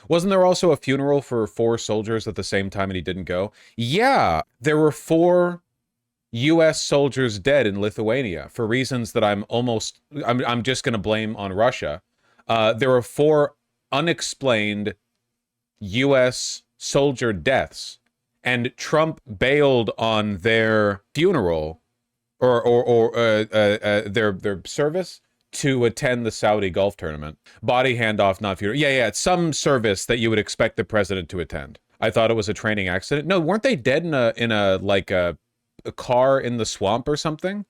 Wasn't there also a funeral for 4 soldiers at the same time and he didn't go? Yeah, there were 4 U.S. soldiers dead in Lithuania for reasons that I'm just going to blame on Russia. There were 4 unexplained U.S. soldier deaths, and Trump bailed on their funeral or their service to attend the Saudi golf tournament. Body handoff, not funeral. Yeah, it's some service that you would expect the president to attend. I thought it was a training accident. No, weren't they dead in a car in the swamp or something?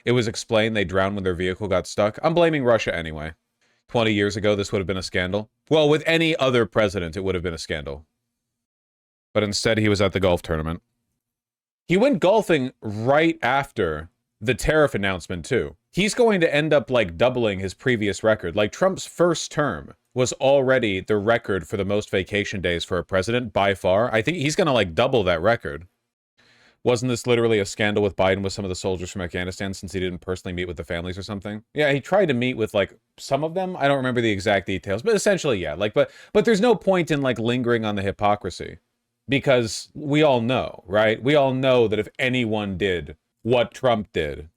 It was explained they drowned when their vehicle got stuck. I'm blaming Russia anyway. 20 years ago, this would have been a scandal. Well, with any other president, it would have been a scandal. But instead, he was at the golf tournament. He went golfing right after the tariff announcement, too. He's going to end up, like, doubling his previous record. Like, Trump's first term was already the record for the most vacation days for a president, by far. I think he's going to, like, double that record. Wasn't this literally a scandal with Biden with some of the soldiers from Afghanistan since he didn't personally meet with the families or something? Yeah, he tried to meet with, like, some of them. I don't remember the exact details, but essentially, yeah. Like, but there's no point in, like, lingering on the hypocrisy. Because we all know, right? We all know that if anyone did what Trump did,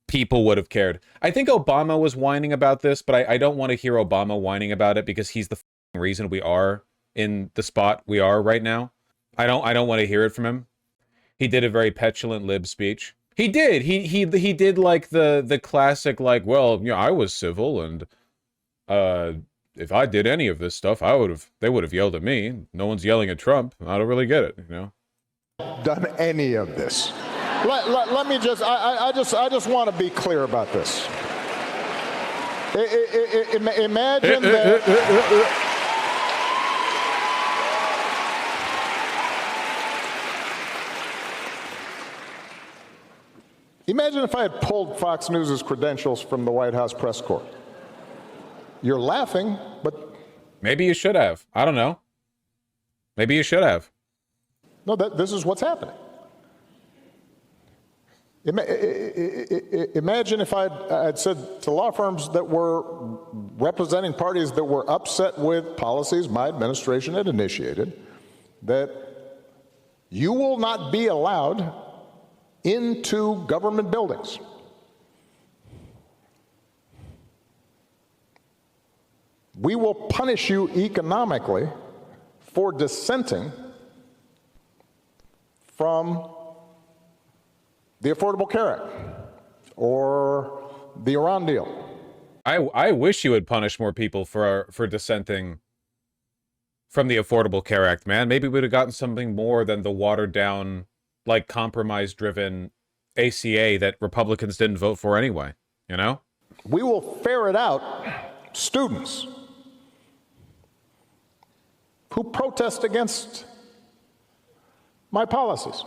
people would have cared. I think Obama was whining about this, but I don't want to hear Obama whining about it because he's the reason we are in the spot we are right now. I don't want to hear it from him. He did a very petulant lib speech. He did. He did like the classic, like, well, you know, I was civil and if I did any of this stuff, they would have yelled at me. No one's yelling at Trump. I don't really get it, you know. Done any of this. Let me just, I just want to be clear about this. Imagine that. Imagine if I had pulled Fox News' credentials from the White House press corps. You're laughing, but... Maybe you should have. I don't know. Maybe you should have. No, this is what's happening. Imagine if I'd said to law firms that were representing parties that were upset with policies my administration had initiated, that you will not be allowed into government buildings. We will punish you economically for dissenting from the Affordable Care Act or the Iran deal. I wish you would punish more people for dissenting from the Affordable Care Act, man. Maybe we'd have gotten something more than the watered down, like, compromise-driven ACA that Republicans didn't vote for anyway, you know? We will ferret out students who protest against my policies.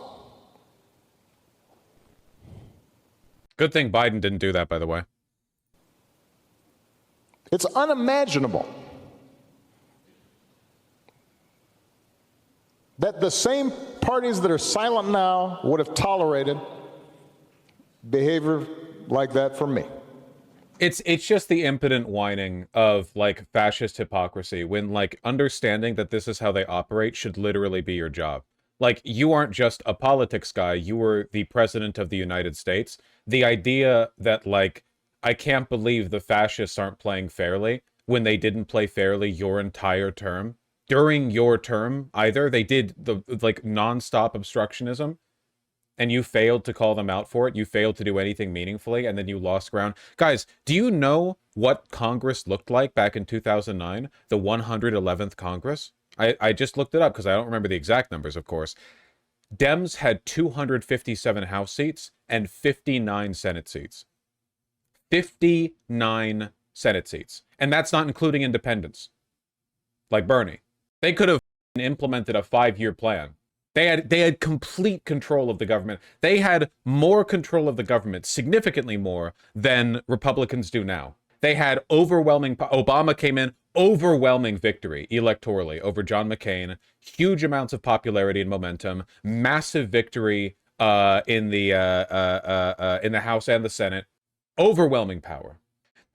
Good thing Biden didn't do that, by the way. It's unimaginable that the same parties that are silent now would have tolerated behavior like that from me. It's just the impotent whining of, like, fascist hypocrisy when, like, understanding that this is how they operate should literally be your job. Like, you aren't just a politics guy, you were the president of the United States. The idea that, like, I can't believe the fascists aren't playing fairly when they didn't play fairly your entire term. During your term, either, they did the, like, nonstop obstructionism, and you failed to call them out for it. You failed to do anything meaningfully, and then you lost ground. Guys, do you know what Congress looked like back in 2009? The 111th Congress? I just looked it up because I don't remember the exact numbers, of course. Dems had 257 House seats and 59 Senate seats. 59 Senate seats. And that's not including independents. Like Bernie. They could have implemented a 5-year plan. They had complete control of the government. They had more control of the government, significantly more, than Republicans do now. They had overwhelming... Obama came in, overwhelming victory electorally over John McCain. Huge amounts of popularity and momentum. Massive victory in the House and the Senate. Overwhelming power.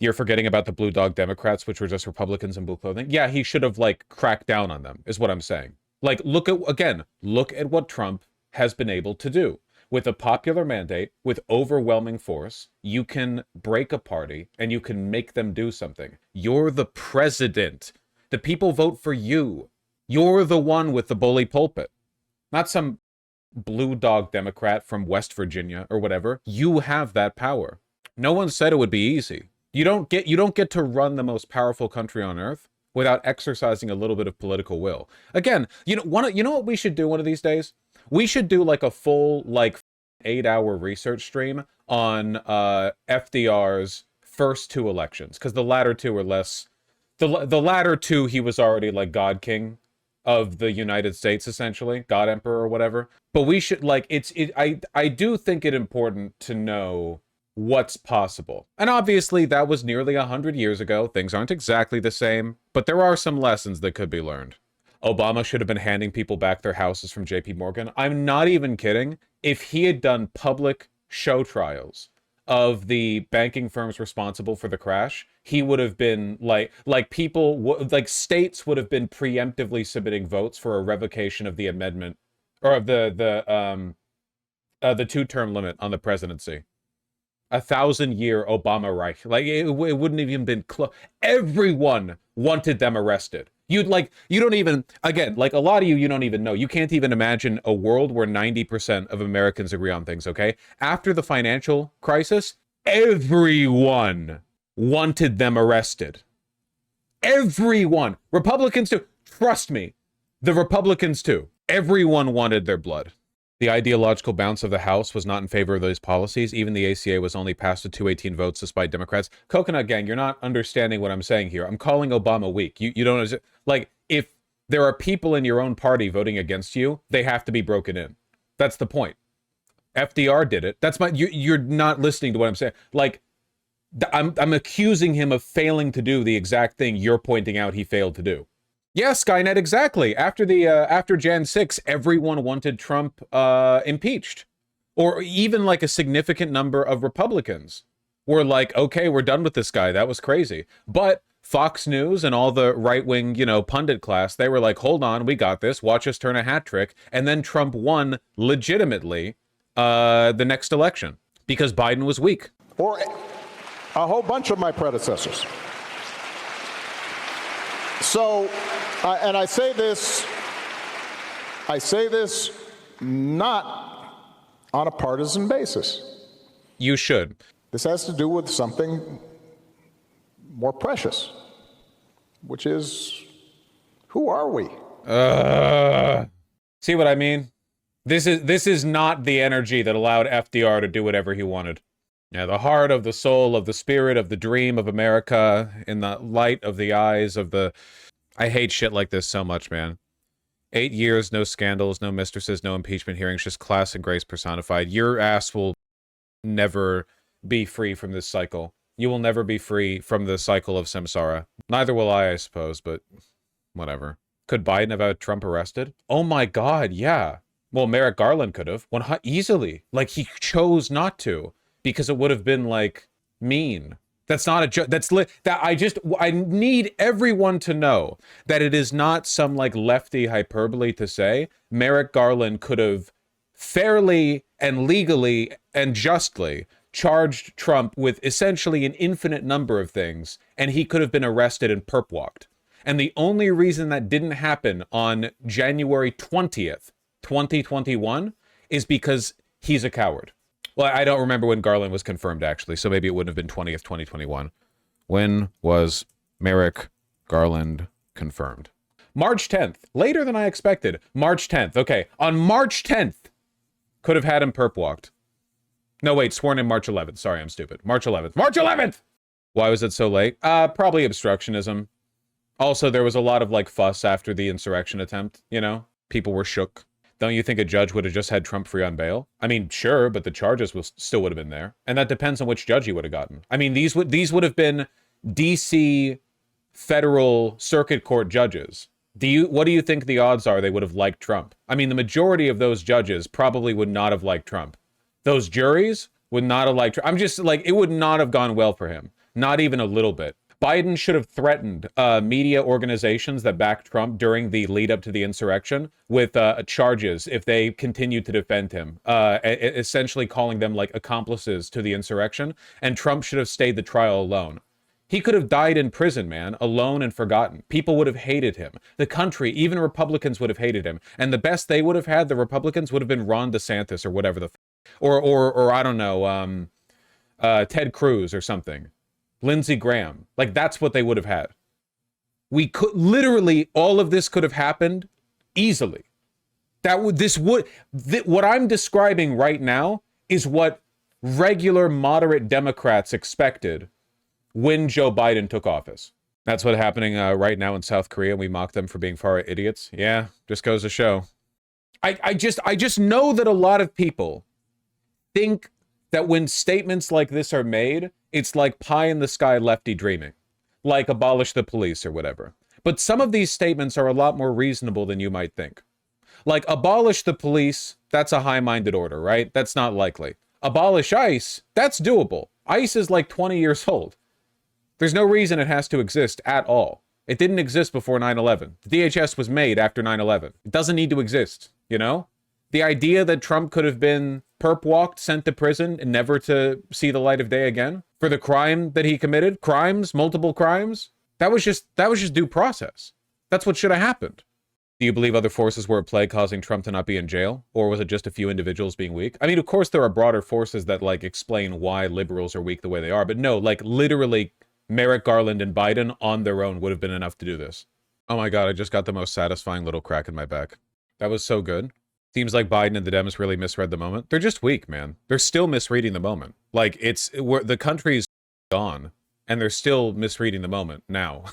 You're forgetting about the blue dog Democrats, which were just Republicans in blue clothing. Yeah, he should have like cracked down on them, is what I'm saying. Like, look at what Trump has been able to do. With a popular mandate, with overwhelming force, you can break a party and you can make them do something. You're the president. The people vote for you. You're the one with the bully pulpit, not some blue dog Democrat from West Virginia or whatever. You have that power. No one said it would be easy. You don't get to run the most powerful country on earth without exercising a little bit of political will. Again, you know what we should do one of these days? We should do like a full like 8-hour research stream on FDR's first two elections, because the latter two are less. The latter two, he was already like God King of the United States, essentially, God Emperor or whatever. But we should like I do think it important to know what's possible. And obviously that was nearly 100 years ago. Things aren't exactly the same, but there are some lessons that could be learned. Obama should have been handing people back their houses from JP Morgan. I'm not even kidding. If he had done public show trials of the banking firms responsible for the crash, he would have been like states would have been preemptively submitting votes for a revocation of the amendment or of the 2-term limit on the presidency. 1,000-year Obama Reich. Like it wouldn't have even been close. Everyone wanted them arrested. You don't even, again, like a lot of you don't even know. You can't even imagine a world where 90% of Americans agree on things, okay? After the financial crisis, everyone wanted them arrested. Everyone. Republicans too. Trust me. The Republicans too. Everyone wanted their blood. The ideological balance of the House was not in favor of those policies. Even the ACA was only passed with 218 votes despite Democrats. Coconut Gang, you're not understanding what I'm saying here. I'm calling Obama weak. You don't understand. Like, if there are people in your own party voting against you, they have to be broken in. That's the point. FDR did it. You're not listening to what I'm saying. Like, I'm accusing him of failing to do the exact thing you're pointing out he failed to do. Yeah, Skynet, exactly. After Jan 6, everyone wanted Trump impeached. Or even like a significant number of Republicans were like, okay, we're done with this guy. That was crazy. But Fox News and all the right-wing, pundit class, they were like, hold on, we got this. Watch us turn a hat trick. And then Trump won legitimately the next election because Biden was weak. Or a whole bunch of my predecessors. So, and I say this not on a partisan basis. You should. This has to do with something more precious, which is, who are we? See what I mean? This is not the energy that allowed FDR to do whatever he wanted. Yeah, the heart of the soul of the spirit of the dream of America in the light of the eyes of the... I hate shit like this so much, man. 8 years, no scandals, no mistresses, no impeachment hearings, just class and grace personified. Your ass will never be free from this cycle. You will never be free from the cycle of samsara. Neither will I suppose, but whatever. Could Biden have had Trump arrested? Oh my God, yeah. Well, Merrick Garland could have. Easily. Like, he chose not to. Because it would have been like mean. That's not a joke. I need everyone to know that it is not some like lefty hyperbole to say Merrick Garland could have fairly and legally and justly charged Trump with essentially an infinite number of things, and he could have been arrested and perp walked. And the only reason that didn't happen on January 20th, 2021 is because he's a coward. Well, I don't remember when Garland was confirmed, actually, so maybe it wouldn't have been 20th, 2021. When was Merrick Garland confirmed? March 10th. Later than I expected. March 10th. Okay, on March 10th, could have had him perp walked. No, wait, sworn in March 11th. Sorry, I'm stupid. March 11th. March 11th! Why was it so late? Probably obstructionism. Also, there was a lot of, like, fuss after the insurrection attempt, People were shook. Don't you think a judge would have just had Trump free on bail? I mean, sure, but the charges still would have been there. And that depends on which judge he would have gotten. I mean, these would have been D.C. federal circuit court judges. What do you think the odds are they would have liked Trump? I mean, the majority of those judges probably would not have liked Trump. Those juries would not have liked Trump. I'm just like, it would not have gone well for him. Not even a little bit. Biden should have threatened media organizations that backed Trump during the lead up to the insurrection with charges if they continued to defend him, essentially calling them like accomplices to the insurrection. And Trump should have stayed the trial alone. He could have died in prison, man, alone and forgotten. People would have hated him. The country, even Republicans would have hated him. And the best they would have had, the Republicans, would have been Ron DeSantis or whatever the or I don't know, Ted Cruz or something. Lindsey Graham. Like, that's what they would have had. We could literally, all of this could have happened easily. What I'm describing right now is what regular moderate Democrats expected when Joe Biden took office. That's what's happening right now in South Korea. We mock them for being far idiots. Yeah, just goes to show. I just know that a lot of people think that when statements like this are made, it's like pie in the sky lefty dreaming, like abolish the police or whatever. But some of these statements are a lot more reasonable than you might think. Like abolish the police, that's a high-minded order, right? That's not likely. Abolish ICE, that's doable. ICE is like 20 years old. There's no reason it has to exist at all. It didn't exist before 9/11. The DHS was made after 9/11. It doesn't need to exist, you know? The idea that Trump could have been perp walked, sent to prison, and never to see the light of day again for the crime that he committed, multiple crimes, that was just due process. That's what should have happened. Do you believe other forces were at play causing Trump to not be in jail? Or was it just a few individuals being weak? I mean, of course, there are broader forces that like explain why liberals are weak the way they are, but no, like literally Merrick Garland and Biden on their own would have been enough to do this. Oh my God, I just got the most satisfying little crack in my back. That was so good. Seems like Biden and the Dems really misread the moment. They're just weak, man. They're still misreading the moment. Like the country's gone and they're still misreading the moment now.